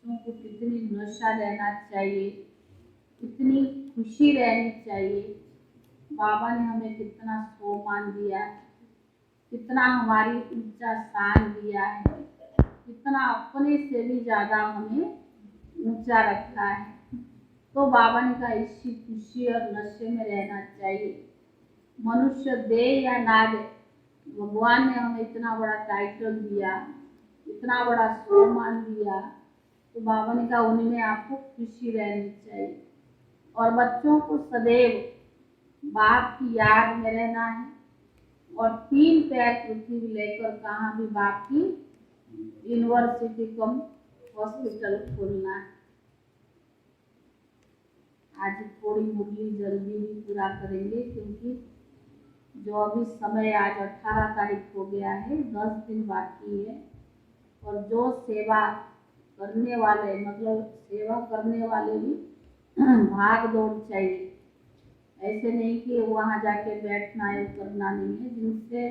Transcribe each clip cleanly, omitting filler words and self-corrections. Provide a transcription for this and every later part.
बच्चों को कितनी नशा रहना चाहिए, कितनी खुशी रहनी चाहिए। बाबा ने हमें कितना सम्मान दिया है, कितना हमारी ऊंचा स्थान दिया है, कितना अपने से भी ज़्यादा हमें ऊंचा रखा है। तो बाबा ने कहा इसी खुशी और नशे में रहना चाहिए। मनुष्य दे या ना दे, भगवान ने हमें इतना बड़ा टाइटल दिया, इतना बड़ा सम्मान दिया, तो बाबा ने कहा उनमें आपको खुशी रहनी चाहिए। और बच्चों को सदैव बाप की याद में रहना है और 3 पैर पृथ्वी लेकर कहाँ भी बाप की यूनिवर्सिटी कम हॉस्पिटल खोलना है। आज थोड़ी मुरली जल्दी भी पूरा करेंगे क्योंकि जो अभी समय आज 18 तारीख हो गया है, 10 दिन बाकी है। और जो सेवा करने वाले मतलब सेवा करने वाले भी भाग दौड़ चाहिए। ऐसे नहीं कि वहाँ जाके बैठना है, करना नहीं है। जिनसे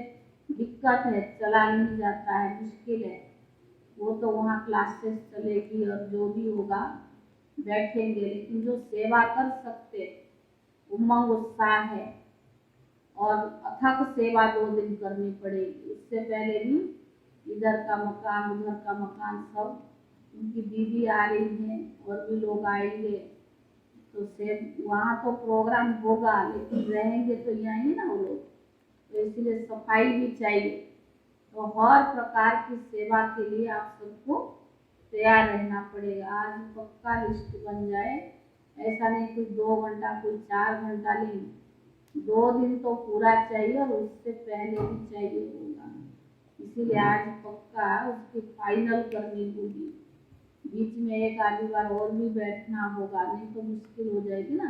दिक्कत है, चला नहीं जाता है, मुश्किल है, वो तो वहाँ क्लासेस चलेगी और जो भी होगा बैठेंगे। लेकिन जो सेवा कर सकते, उमंग उत्साह है और अथक सेवा 2 दिन करनी पड़ेगी। उससे पहले भी इधर का मकान उधर का मकान सब, उनकी दीदी आ रही हैं और भी लोग आएंगे, तो से वहाँ तो प्रोग्राम होगा लेकिन रहेंगे तो यहीं ना वो लोग, तो इसलिए सफाई भी चाहिए। तो हर प्रकार की सेवा के लिए आप सबको तैयार रहना पड़ेगा। आज पक्का लिस्ट बन जाए, ऐसा नहीं कोई 2 घंटा कोई 4 घंटा नहीं, 2 दिन तो पूरा चाहिए और उससे पहले भी चाहिए होगा। इसीलिए आज पक्का उसकी फाइनल करनी होगी। बीच में एक आधी बार और भी बैठना होगा, नहीं तो मुश्किल हो जाएगी ना।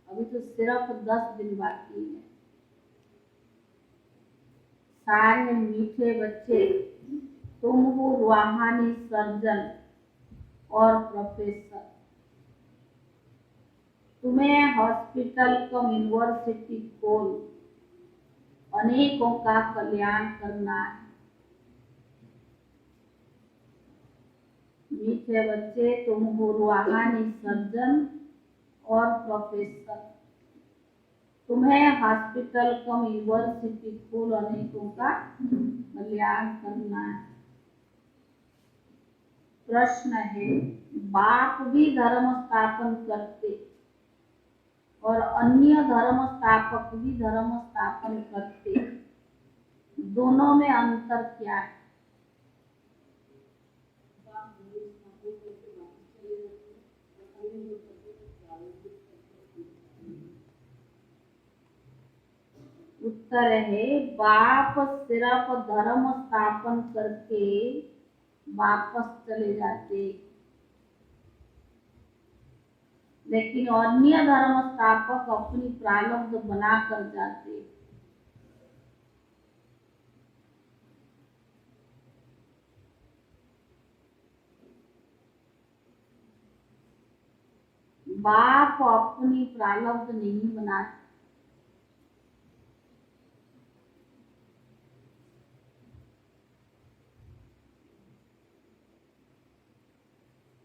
अभी तो सिर्फ 10 दिन बाकी है। सारे मीठे बच्चे, तुम हो रूहानी सर्जन और प्रोफेसर। तुम्हें हॉस्पिटल कम यूनिवर्सिटी खोल अनेकों का कल्याण करना है। मीठे बच्चे, तुम हो रूहानी सर्जन और प्रोफेसर। तुम्हें हॉस्पिटल कम यूनिवर्सिटी खोल अनेकों का कल्याण करना है। प्रश्न है, बाप भी धर्म स्थापन करते और अन्य धर्म स्थापक भी धर्म स्थापन करते, दोनों में अंतर क्या है? उत्तर है, बाप सिर्फ धर्म स्थापन करके वापस चले जाते, लेकिन अन्य धर्म स्थापक अपनी प्रारब्ध बना कर जाते। बाप अपनी प्रारब्ध नहीं बनाते।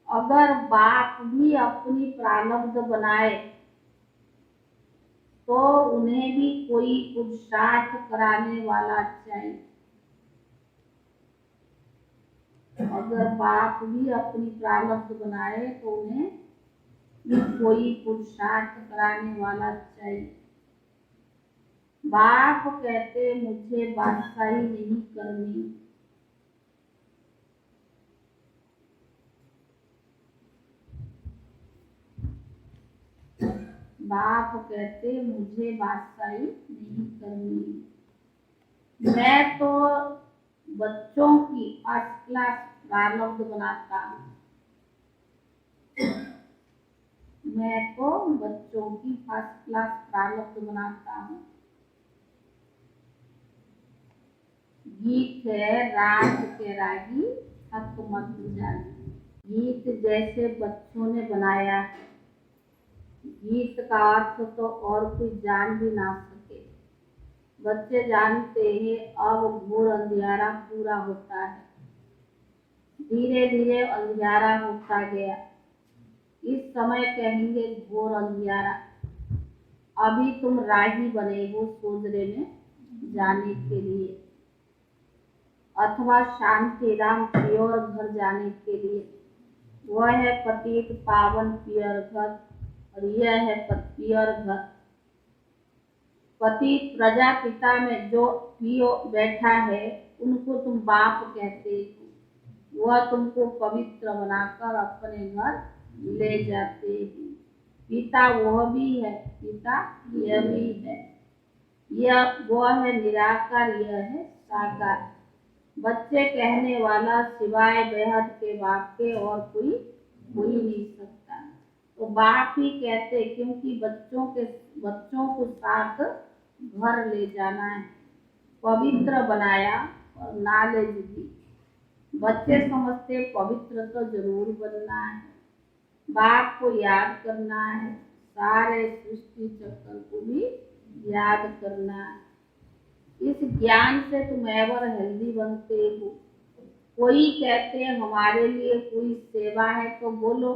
अगर बाप भी अपनी प्रारब्ध बनाए तो उन्हें भी कोई पुरुषार्थ कराने वाला चाहिए। अगर बाप भी अपनी प्रारब्ध बनाए तो उन्हें भी कोई पुरुषार्थ कराने वाला चाहिए। बाप कहते मुझे बादशाही नहीं करनी, बाप कहते मुझे बादशाही नहीं करनी, मैं तो बच्चों की फर्स्ट क्लास प्रारब्ध बनाता हूँ, मैं तो बच्चों की फर्स्ट क्लास प्रारब्ध बनाता हूँ। गीत है राज के राही हक मत जानी। गीत जैसे बच्चों ने बनाया, गीत का अर्थ तो और कोई जान भी ना सके। बच्चे जानते हैं अब घोर अंधियारा पूरा होता है, धीरे धीरे अंधियारा होता गया। इस समय कहेंगे घोर अंधियारा। अभी तुम राही बने हो सोजरे में जाने के लिए, अथवा शांतिराम प्योर घर जाने के लिए। वह है पतित पावन पियर घर और यह है पियर घर। पति प्रजापिता में जो पियो बैठा है उनको तुम बाप कहते हो। वह तुमको पवित्र बनाकर अपने घर ले जाते हैं। पिता वह भी है, पिता यह भी है। यह वह है निराकार, यह है साकार। बच्चे कहने वाला सिवाय बेहद के बाप के और कोई नहीं सकता। तो बाप ही कहते, क्योंकि बच्चों को साथ घर ले जाना है, पवित्र बनाया और नॉलेज दी। बच्चे समझते पवित्र तो जरूर बनना है, बाप को याद करना है, सारे सृष्टि चक्र को भी याद करना है। इस ज्ञान से तुम एवर हेल्दी बनते हो। कोई कहते हैं हमारे लिए कोई सेवा है, तो बोलो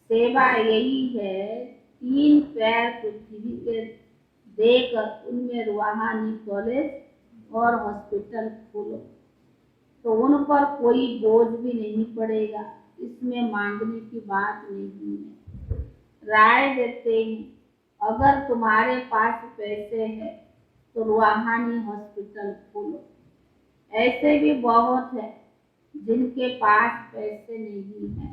सेवा यही है, 3 पैर पृथ्वी के देकर उनमें रूहानी कॉलेज और हॉस्पिटल खोलो, तो उन पर कोई बोझ भी नहीं पड़ेगा। इसमें मांगने की बात नहीं है। राय देते हैं, अगर तुम्हारे पास पैसे हैं तो रूहानी हॉस्पिटल खोलो। ऐसे भी बहुत है जिनके पास पैसे नहीं है,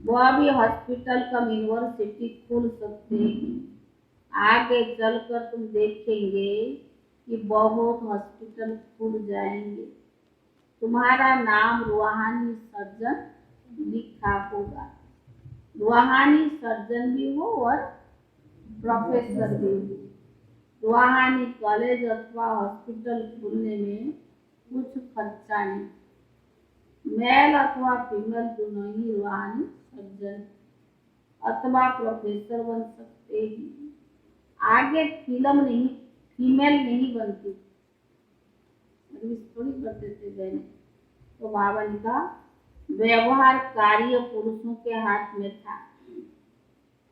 वह भी हॉस्पिटल कम यूनिवर्सिटी खोल सकते हैं। आगे चलकर तुम देखेंगे कि बहुत हॉस्पिटल खुल जाएंगे। तुम्हारा नाम रूहानी सर्जन लिखा होगा। रूहानी सर्जन भी हो और प्रोफेसर भी हो। रूहानी कॉलेज अथवा हॉस्पिटल खुलने में कुछ खर्चा नहीं। मेल अथवा फीमेल दोनों ही रूहानी सर्जन अथवा प्रोफेसर बन सकते हैं। आगे फीमेल नहीं बनती, थोड़ी करते थे बहने। तो बाबा ने कहा व्यवहार कार्य पुरुषों के हाथ में था।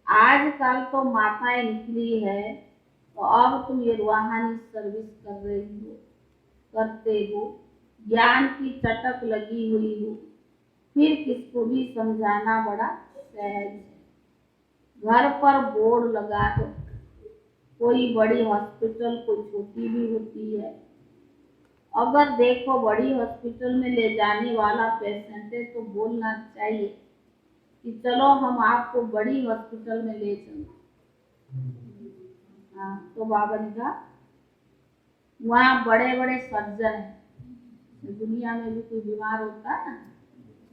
आजकल तो माताएं निकली है, तो अब तुम ये रूहानी सर्विस करते हो, ज्ञान की चटक लगी हुई हो, फिर किसको भी समझाना बड़ा सहज है। घर पर बोर्ड लगा दो, कोई बड़ी हॉस्पिटल कोई छोटी भी होती है। अगर देखो बड़ी हॉस्पिटल में ले जाने वाला पेशेंट है तो बोलना चाहिए कि चलो हम आपको बड़ी हॉस्पिटल में ले चलो। हाँ, तो बाबा ने कहा वहाँ बड़े बड़े सर्जन हैं। दुनिया में भी कोई बीमार होता है ना,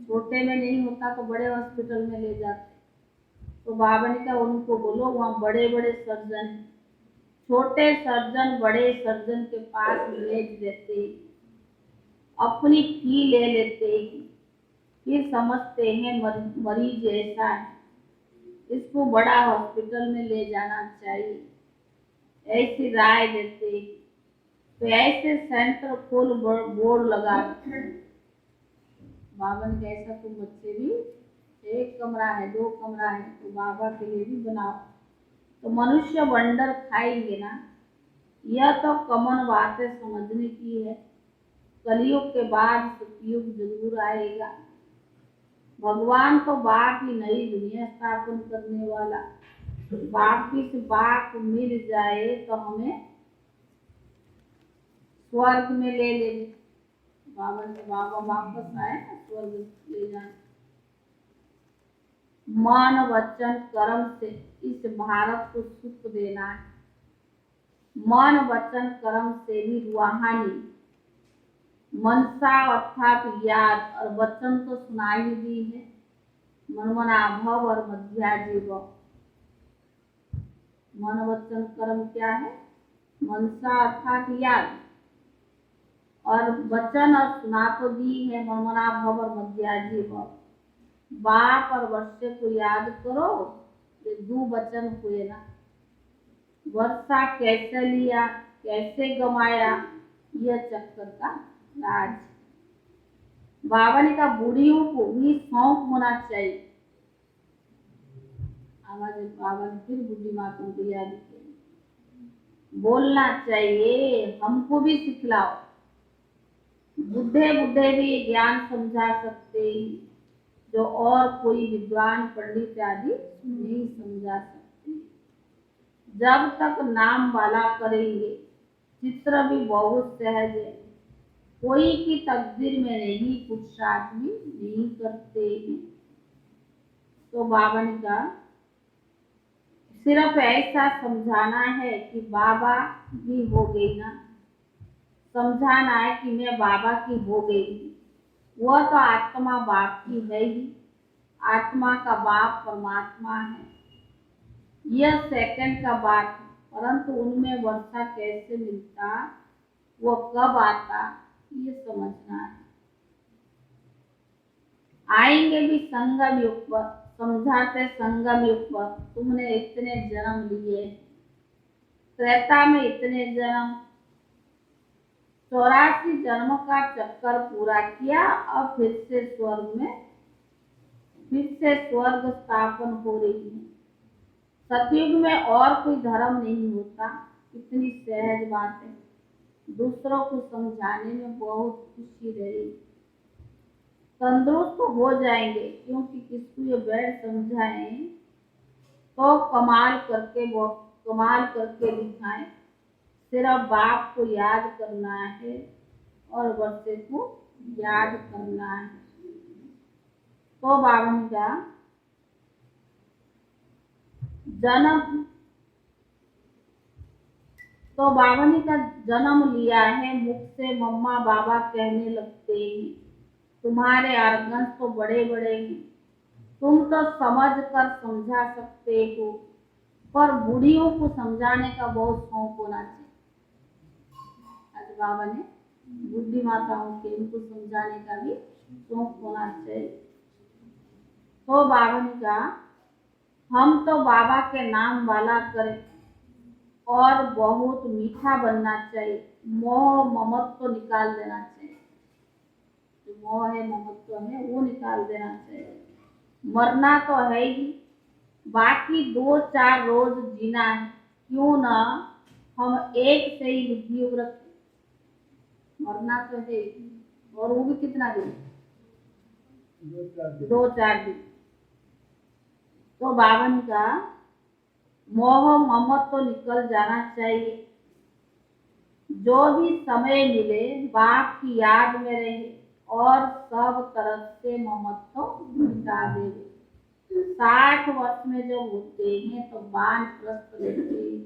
छोटे में नहीं होता तो बड़े हॉस्पिटल में ले जाते। तो बाबा ने कहा उनको बोलो वहाँ बड़े बड़े सर्जन हैं। छोटे सर्जन बड़े सर्जन के पास भेज देते, अपनी फी ले लेते, फिर समझते हैं मरीज ऐसा है, इसको बड़ा हॉस्पिटल में ले जाना चाहिए, ऐसी राय देते। तो ऐसे सेंटर खोल बोर्ड लगा। बाबा ने ऐसा तुम बच्चे भी 1 कमरा है 2 कमरा है तो बाबा के लिए भी बनाओ, तो मनुष्य वंडर खाएंगे ना। यह तो कॉमन बात है, समझने की है। कलयुग के बाद सतयुग जरूर आएगा। भगवान तो बाप ही नई दुनिया स्थापन करने वाला। बाप से बाप मिल जाए तो हमें स्वर्ग में ले लेंगे। बाबा वापस आए ना स्वर्ग ले जाए। मन वचन कर्म से इस भारत को सुख देना है। मन वचन कर्म से भी रूहानी मनसा अर्थात याद और वचन तो सुनाई दी है, मनमना भव और मध्याजीव। मन वचन कर्म क्या है? मनसा अर्थात याद और वचन और सुना तो दी है, मनमना भव और मध्याजीव। बाप और वर्षे को याद करो, ये 2 वचन हुए ना। वर्षा कैसे लिया कैसे गमाया, यह चक्कर का राज। बाबा ने कहा बूढ़ियों को भी शौक होना चाहिए। आवाज बाबा ने फिर बूढ़ी माता को याद किया, बोलना चाहिए, हमको भी सिखलाओ। बुढ़े बुढ़े भी ज्ञान समझा सकते हैं, जो और कोई विद्वान पंडित आदि नहीं समझा सकते। जब तक नाम वाला करेंगे, चित्र भी बहुत सहज है, कोई की तकदीर में नहीं, पुरुषार्थ भी नहीं करते हैं। तो बाबा ने कहा सिर्फ ऐसा समझाना है कि बाबा भी हो गई ना, समझाना है कि मैं बाबा की हो गई। वह तो आत्मा बाप की है ही, आत्मा का बाप परमात्मा है। यह सेकंड का बात है, परंतु उनमें वर्षा कैसे मिलता, वो कब आता, ये समझना है। आएंगे भी संगम युग पर, समझाते संगम युग पर। तुमने इतने जन्म लिए, त्रेता में इतने जन्म, 84 जन्म का चक्कर पूरा किया, अब फिर से स्वर्ग स्थापन हो रही है। सतयुग में और कोई धर्म नहीं होता। कितनी सहज बात है, दूसरों को समझाने में बहुत खुशी रही। तंदुरुस्त हो जाएंगे, क्योंकि किसको ये बैठ समझाएं तो कमाल करके दिखाएं। सिर्फ बाप को याद करना है और बच्चे को याद करना है। तो बाबा ने कहा जन्म लिया है, मुख से मम्मा बाबा कहने लगते हैं। तुम्हारे आर्गन्स तो बड़े बड़े हैं, तुम तो समझ कर समझा सकते हो, पर बूढ़ियों को समझाने का बहुत शौक होना चाहिए। आज बाबा ने बुद्धि माताओं के उनको समझाने का भी शौक होना चाहिए। तो बाबा ने कहा हम तो बाबा के नाम वाला करें और बहुत मीठा बनना चाहिए। मोह ममत्व निकाल देना चाहिए, जो मोह है ममत्व है वो निकाल देना चाहिए। मरना तो है ही, बाकी 2-4 रोज जीना है, क्यों ना हम एक से ही बुद्धि रखें। मरना तो है ही, और वो भी कितना दिन, 2-4 दिन। तो बाबा ने कहा मोह ममत्व तो निकल जाना चाहिए। जो भी समय मिले बाप की याद में रहे और सब तरफ से ममत्व मिटा देवे। 60 वर्ष में जब होते हैं तो वानप्रस्थ लेते हैं,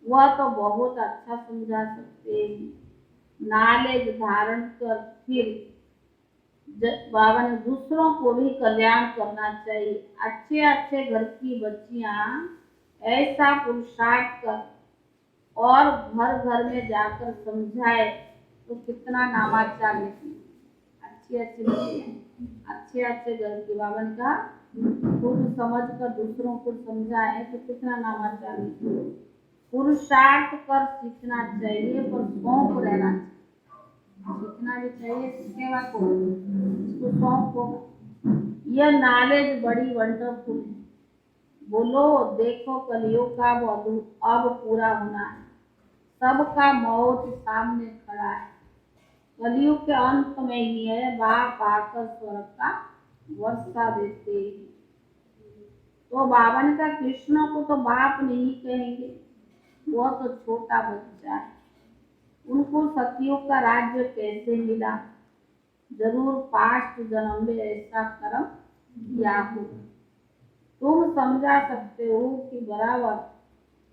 वह तो बहुत अच्छा समझा सकते हैं। नॉलेज धारण कर फिर बाबा ने दूसरों को भी कल्याण करना चाहिए। अच्छे अच्छे घर की बच्चियां ऐसा पुरुषार्थ कर और घर घर में जाकर समझाए तो कितना नामाचार लिखी। अच्छे अच्छे घर की बाबा ने कहा खुद समझ कर दूसरों को समझाए तो कितना नामाचार लिखी। पुरुषार्थ कर सीखना चाहिए, पर शौक रहना चाहिए। सीखना भी चाहिए, सेवा को इसको शौक होगा। यह नॉलेज बड़ी वंडरफुल है। बोलो देखो कलियुग का वधु अब पूरा होना है, सबका मौत सामने खड़ा है। कलियुग के अंत में ही है, बाप आकर स्वर्ग का वर्षा देते हैं। तो बाबा ने कहा कृष्ण को तो बाप नहीं कहेंगे, वो तो छोटा बच्चा है। उनको सतयुग का राज्य कैसे मिला, जरूर पास्ट जन्म में ऐसा कर्म किया होगा। तुम समझा सकते हो कि बराबर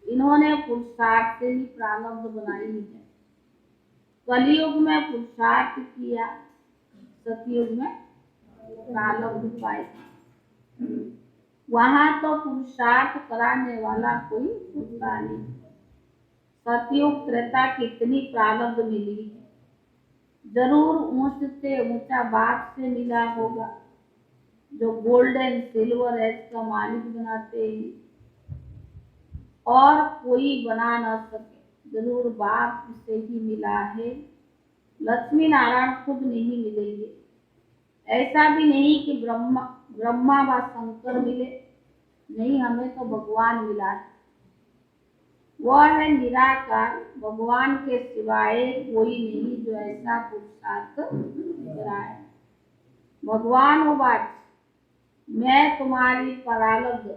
इन्होंने पुरुषार्थ से ही प्रारब्ध बनाई है। कलियुग में पुरुषार्थ किया, सतयुग में प्रारब्ध पाए। वहां तो पुरुषार्थ कराने वाला कोई होता नहीं। सतयुग त्रेता कितनी प्रारब्ध मिली है, जरूर ऊंच से ऊंचा बाप से मिला होगा, जो गोल्ड एंड सिल्वर एज का मालिक बनाते हैं और कोई बना न सके, जरूर बाप से ही मिला है। लक्ष्मी नारायण खुद नहीं मिलेंगे, ऐसा भी नहीं कि ब्रह्मा ब्रह्मा व शंकर मिले, नहीं, हमें तो भगवान मिला है। वह है निराकार, भगवान के सिवाय कोई नहीं जो ऐसा पुरुषार्थ कराए। भगवान उवाच, मैं तुम्हारी प्रारब्ध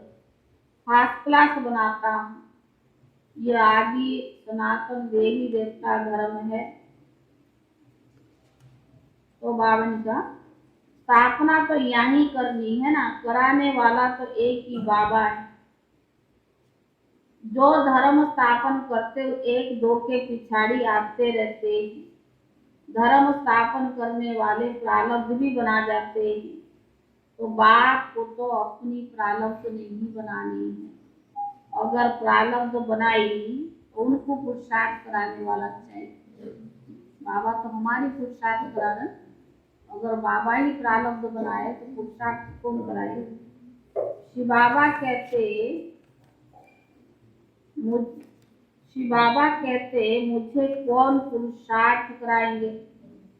फर्स्ट क्लास बनाता हूँ। यह आदि सनातन देवी देवता धर्म है। तो बावन का स्थापना तो यहीं करनी है ना, कराने वाला तो एक ही बाबा है। जो धर्म स्थापन करते एक दो के पिछाड़ी आते रहते हैं। धर्म स्थापन करने वाले प्रारब्ध भी बना जाते हैं। तो बाप को तो अपनी प्रारब्ध नहीं बनानी है। अगर प्रारब्ध बनाई तो उनको पुरुषार्थ कराने वाला चाहिए। बाबा तो हमारी पुरुषार्थ करा रहे। अगर बाबा ही प्रारब्ध बनाए तो पुरुषार्थ कौन कराए? श्री बाबा कहते मुझे कौन पुरुषार्थ कराएंगे?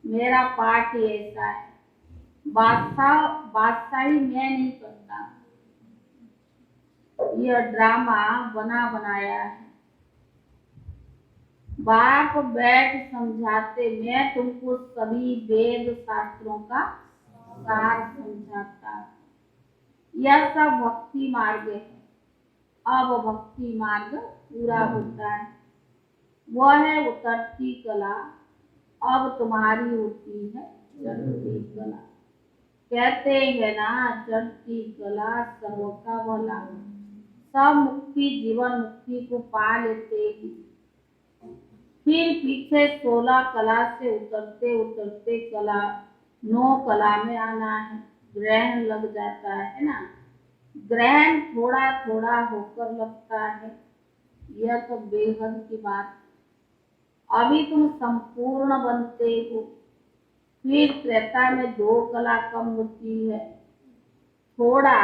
मेरा पाठ ही ऐसा है। बादशाही मैं नहीं करता। यह ड्रामा बना बनाया है। बाप बैठ समझाते, मैं तुमको सभी वेद शास्त्रों का सार समझाता। यह सब भक्ति मार्ग है। अब भक्ति मार्ग पूरा होता है। वह है उतरती कला, अब तुम्हारी होती है चढ़ती कला। कहते हैं ना, चढ़ती कला सर्व का भला। सब मुक्ति जीवन मुक्ति को पा लेते हैं। फिर पीछे 16 कला से उतरते उतरते कला 9 कला में आना है। ग्रहण लग जाता है ना, ग्रहण थोड़ा थोड़ा होकर लगता है। यह तो बेहद की बात। अभी तुम संपूर्ण बनते हो, फिर त्रेता में 2 कला कम होती है, थोड़ा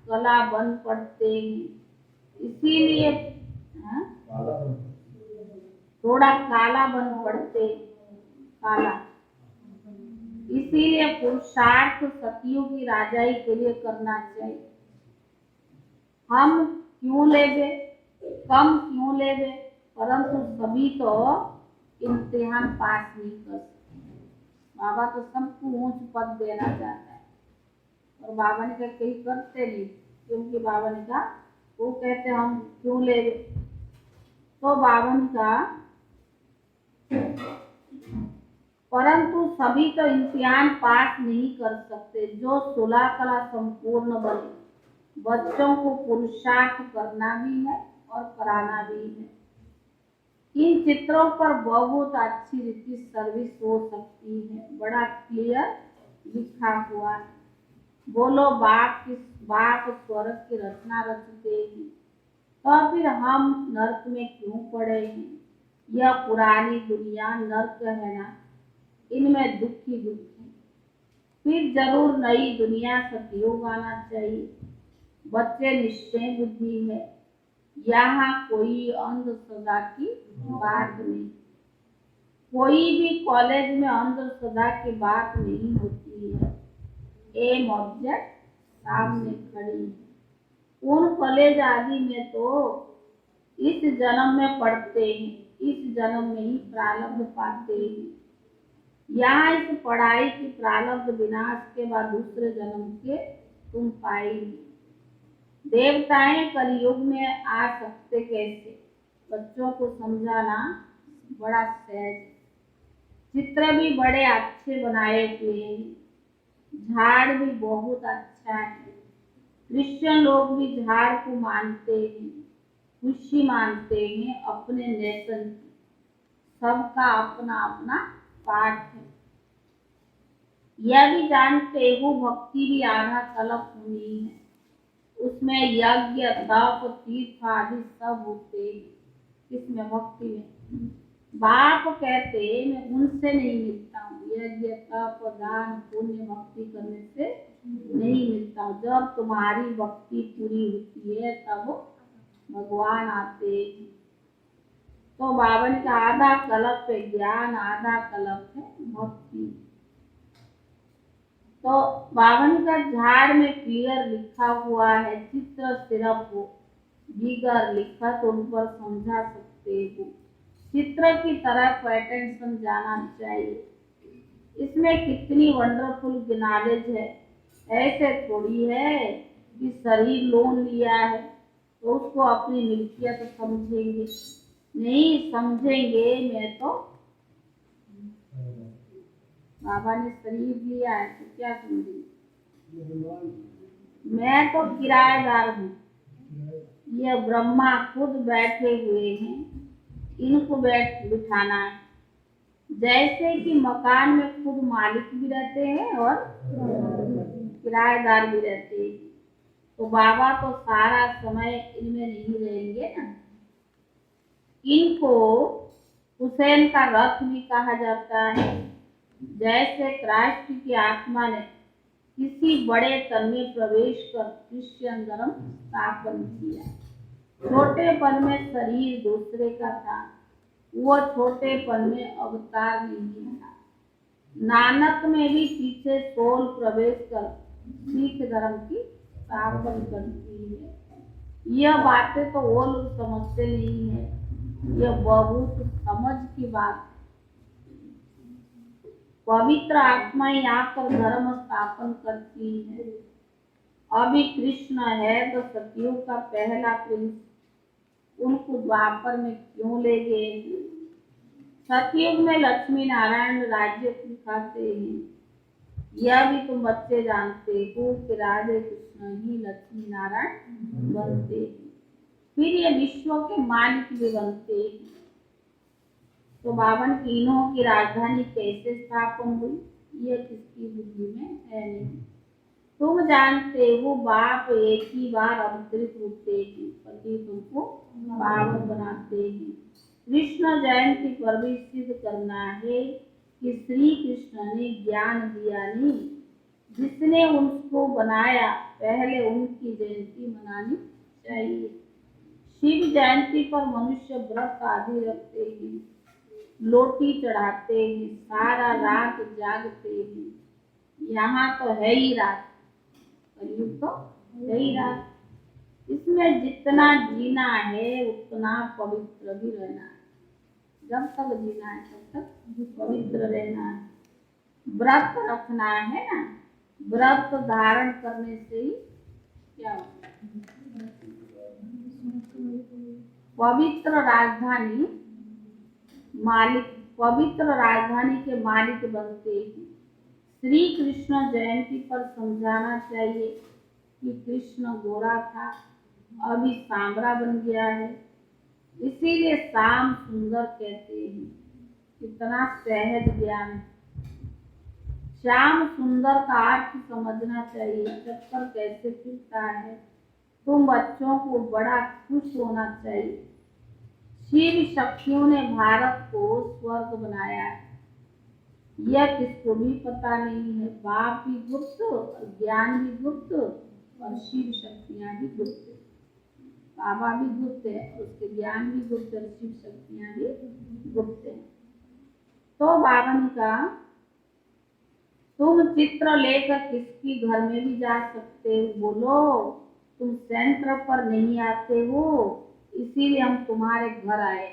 कला बन पड़ते हैं। इसीलिए थोड़ा काला बन पड़ते, काला। इसीलिए पुरुषार्थ सतियों की राजाई के लिए करना चाहिए। हम क्यों लेबे, कम क्यों लेबे, परंतु सभी तो इम्तिहान पास नहीं कर सकते। बाबा तो सबको ऊंच पद देना चाहता है, और बाबा ने कहा कहीं करते नहीं, क्योंकि बाबा ने कहा, वो कहते हम क्यों लेबे। तो बाबा ने कहा परंतु सभी तो इम्तिहान पास नहीं कर सकते। जो 16 कला संपूर्ण बने, बच्चों को पुरुषार्थ करना भी है और कराना भी है। इन चित्रों पर बहुत अच्छी रीति सर्विस हो सकती है। बड़ा क्लियर लिखा हुआ है। बोलो बाप स्वर्ग की रचना रचते हैं, तो फिर हम नर्क में क्यों पड़े हैं? यह पुरानी दुनिया नर्क है ना, इनमें दुखी दुखी। फिर जरूर नई दुनिया सतयुग आना चाहिए। बच्चे निश्चय बुद्धि है, यहाँ कोई अंधश्रद्धा की बात नहीं। कोई भी कॉलेज में अंधश्रद्धा की बात नहीं होती है। एम ऑब्जेक्ट सामने खड़ी है। उन कॉलेज आदि में तो इस जन्म में पढ़ते हैं, इस जन्म में ही प्रारब्ध पाते हैं। यहाँ इस पढ़ाई की प्रारब्ध विनाश के बाद दूसरे जन्म के तुम पाएंगे। देवताएं कलयुग में आ सकते कैसे? बच्चों को समझाना बड़ा सहज। चित्र भी बड़े अच्छे बनाए हुए हैं। झाड़ भी बहुत अच्छा है। क्रिश्चियन लोग भी झाड़ को मानते हैं, खुशी मानते हैं अपने नेशन की। सबका अपना अपना पाठ है। यह भी जानते हो भक्ति भी आधा कल्प होनी है। उसमें यज्ञ तप तीर्थ आदि सब होते हैं। इसमें भक्ति में बाप कहते मैं उनसे नहीं मिलता हूँ। यज्ञ तप दान पुण्य भक्ति करने से नहीं मिलता हूँ। जब तुम्हारी भक्ति पूरी होती है तब भगवान आते हैं। तो बाबा ने कहा आधा कल्प है ज्ञान, आधा कल्प है भक्ति। तो 52 का झाड़ में क्लियर लिखा हुआ है, चित्र सिर्फ हो बिगर लिखत उन पर समझा सकते हो। चित्र की तरह पैटर्न समझाना चाहिए। इसमें कितनी वंडरफुल नॉलेज है। ऐसे थोड़ी है कि शरीर लोन लिया है तो उसको अपनी मिल्कियत समझेंगे, नहीं समझेंगे। मैं तो बाबा ने शरीर लिया है तो क्या समझेंगे। मैं तो किराएदार हूँ, ये ब्रह्मा खुद बैठे हुए हैं, इनको बिठाना है। जैसे कि मकान में खुद मालिक भी रहते हैं और किराएदार भी रहते हैं, तो बाबा तो सारा समय इनमें नहीं रहेंगे ना। इनको हुसैन का रथ भी कहा जाता है। जैसे क्राइस्ट की आत्मा ने किसी बड़े तन में प्रवेश कर क्रिश्चियन धर्म स्थापन किया। छोटेपन में शरीर दूसरे का था, वो छोटेपन में अवतार नहीं था। नानक में भी पीछे सोल प्रवेश कर सिख धर्म की स्थापना करती है। यह बातें तो वो लोग समझते नहीं है, यह बहुत समझ की बात। पवित्र आत्मा यहाँ पर धर्म स्थापन करती है। अभी कृष्ण है तो सतयुग का पहला प्रिंस, उनको द्वापर में क्यों ले गए। सतयुग में लक्ष्मी नारायण राज्य दिखाते हैं। यह भी तुम बच्चे जानते हो कि राधे कृष्ण ही लक्ष्मी नारायण बनते हैं, फिर ये विश्व के मालिक भी बनते हैं। तो 52 तीनों की राजधानी कैसे स्थापन हुई, यह किसकी बुद्धि में है नहीं। तुम जानते हो बाप एक ही बार अवतरित होते हैं, पति तुमको पावन बनाते हैं। कृष्ण जयंती पर भी सिद्ध करना है कि श्री कृष्ण ने ज्ञान दिया नहीं, जिसने उसको बनाया पहले उनकी जयंती मनानी चाहिए। शिव जयंती पर मनुष्य व्रत आदि रखते हैं, लोटी चढ़ाते हैं, सारा रात जागते हैं। यहाँ तो है ही रात, कलयुग तो है ही रात। इसमें जितना जीना है उतना पवित्र भी रहना है। जब तक जीना है तब तक पवित्र रहना है, व्रत रखना है ना। व्रत धारण करने से ही क्या होता है, पवित्र राजधानी मालिक, पवित्र राजधानी के मालिक बनते हैं। श्री कृष्ण जयंती पर समझाना चाहिए कि कृष्ण गोरा था, अभी सांवरा बन गया है, इसीलिए शाम सुंदर कहते हैं। कितना सहज ज्ञान। श्याम सुंदर का अर्थ समझना चाहिए, चक्कर कैसे फिरता है। तुम बच्चों को बड़ा खुश होना चाहिए। शिव शक्तियों ने भारत को स्वर्ग बनाया है, यह किसको भी पता नहीं है। बाप भी गुप्त और ज्ञान भी गुप्त और शिव शक्तियां भी गुप्त। बाबा भी गुप्त है, उसके ज्ञान भी गुप्त और शिव शक्तियां भी गुप्त है। तो बाबा ने कहा तुम चित्र लेकर किसकी घर में भी जा सकते हो, बोलो तुम सेंटर पर नहीं आते हो, इसीलिए हम तुम्हारे घर आए,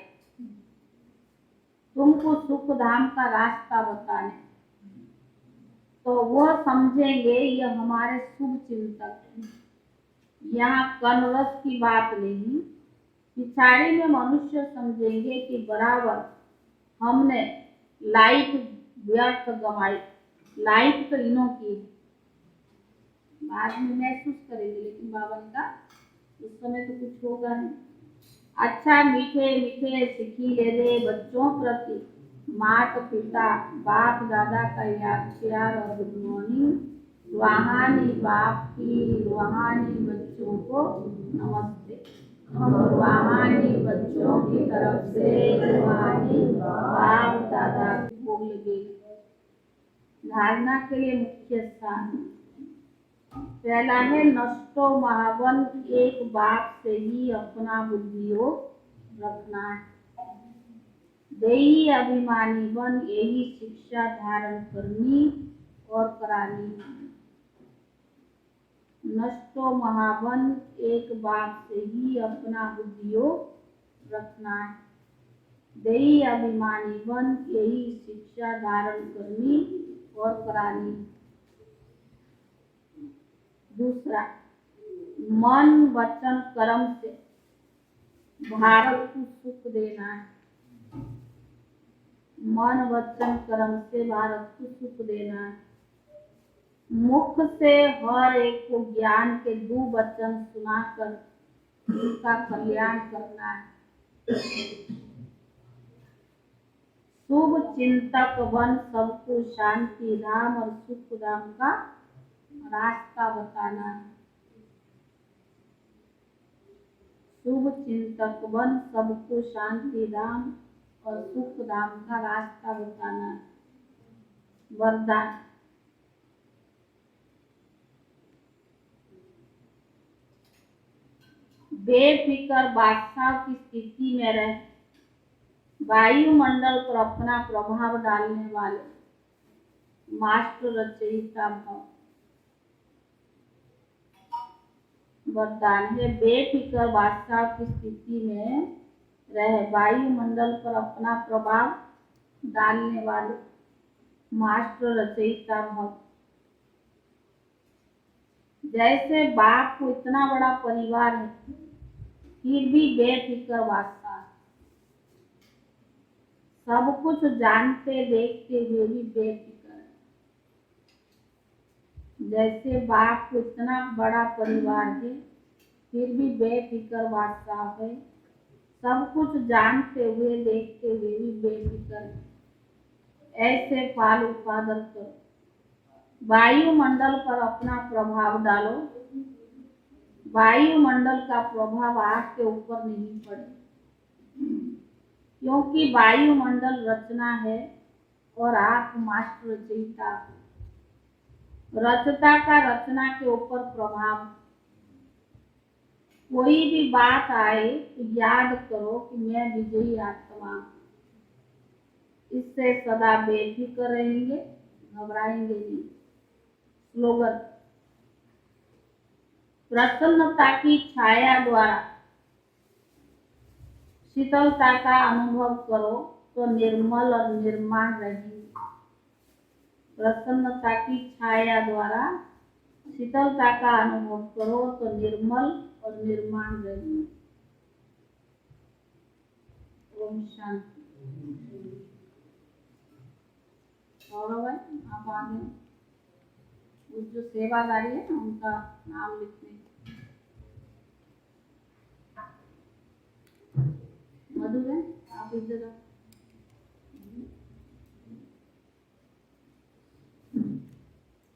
तुमको सुख धाम का रास्ता बताने। तो वो समझेंगे ये हमारे शुभ चिंतक हैं। यहाँ कनरस की बात नहीं, पिछाड़ी में मनुष्य समझेंगे कि बराबर हमने लाइफ व्यर्थ गंवाई, लाइफ तो इन्हों की बाद में महसूस करेंगे, लेकिन बाबा ने कहा उस समय तो कुछ होगा नहीं। अच्छा मीठे मीठे सिखी ले रहे बच्चों प्रति माता पिता बाप दादा का याद प्यार और गुड मॉर्निंग। रूहानी बाप की रूहानी बच्चों को नमस्ते। रूहानी बच्चों की तरफ से रूहानी बाप दादा को लगे। धारणा के लिए मुख्य स्थान पहला है नष्टो महावन, एक बाप से ही अपना बुद्धियो रखना है। देही अभिमानी बन, यही शिक्षा धारण करनी। और करानी। नष्टो महावन एक बात से ही अपना उद्योग रखना है। देई अभिमानी बन यही शिक्षा धारण करनी और करानी। दूसरा, मन वचन कर्म से भारत को सुख देना है। मन वचन कर्म से भारत को सुख देना है। मुख से हर एक को ज्ञान के दो वचन सुनाकर उसका कल्याण करना है। शुभ चिंतक बन सबको शांति धाम और सुख धाम का रास्ता बताना है। शुभ चिंतक बन सबको शांति धाम और सुख धाम का रास्ता बताना है। वरदान, बेफिक्र बादशाह की स्थिति में रह वायुमंडल पर अपना प्रभाव डालने वाले मास्टर रचयिता भव। वरदान है, बेफिक्र बादशाह की स्थिति में रह वायुमंडल पर अपना प्रभाव डालने वाले मास्टर रचयिता भव। जैसे बाप को इतना बड़ा परिवार है फिर भी बेफिक्र बादशाह, सब कुछ जानते देखते हुए भी बेफिक्र है। जैसे बाप को इतना बड़ा परिवार है फिर भी बेफिक्र बादशाह है, सब कुछ जानते हुए देखते हुए भी बेफिक्र है। ऐसे फल उत्पादन करो, वायुमंडल पर अपना प्रभाव डालो। वायुमंडल का प्रभाव आपके ऊपर नहीं पड़े, क्योंकि वायुमंडल रचना है और आप मास्टर रचयिता। रचता का रचना के ऊपर प्रभाव। कोई भी बात आए तो याद करो कि मैं विजयी आत्मा, इससे सदा बेफिक्र रहेंगे, घबराएंगे नहीं। स्लोगन, प्रसन्नता की छाया द्वारा शीतलता का अनुभव करो तो निर्मल और निर्माण रहेंगे। प्रसन्नता की छाया द्वारा शीतलता का अनुभव करो तो निर्मल और निर्माण रहेंगे। ओम शांति। और भाई आप आगे उस जो सेवादारी है ना उनका नाम लिखते हैं। मधु है, आप इधर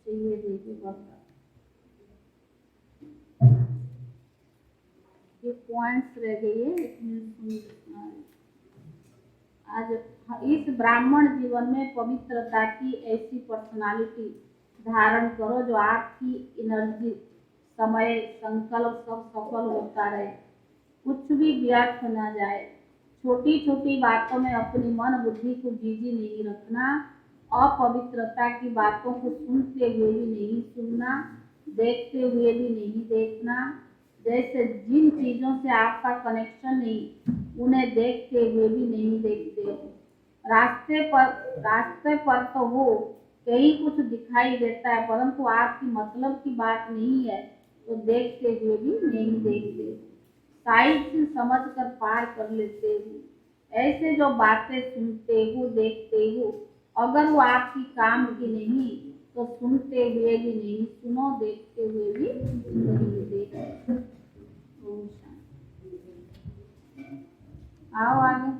चाहिए देखिए बता ये पॉइंट्स रह गए हैं। आज इस ब्राह्मण जीवन में पवित्रता की ऐसी पर्सनालिटी धारण करो जो आपकी एनर्जी, समय, संकल्प सब सफल होता रहे, कुछ भी व्यर्थ न जाए। छोटी छोटी बातों में अपनी मन बुद्धि को बिजी नहीं रखना। अपवित्रता की बातों को सुनते हुए भी नहीं सुनना, देखते हुए भी नहीं देखना। जैसे जिन चीजों से आपका कनेक्शन नहीं उन्हें देखते हुए भी नहीं देखते हो। रास्ते पर तो हो कहीं कुछ दिखाई देता है परंतु आपकी मतलब की बात नहीं है तो देखते हुए भी नहीं देखते। साइड से समझ कर पार कर लेते हो। ऐसे जो बातें सुनते हो देखते हो अगर वो आपकी काम की नहीं तो सुनते हुए भी नहीं सुनो, देखते हुए भी नहीं देखो। आओ आगे।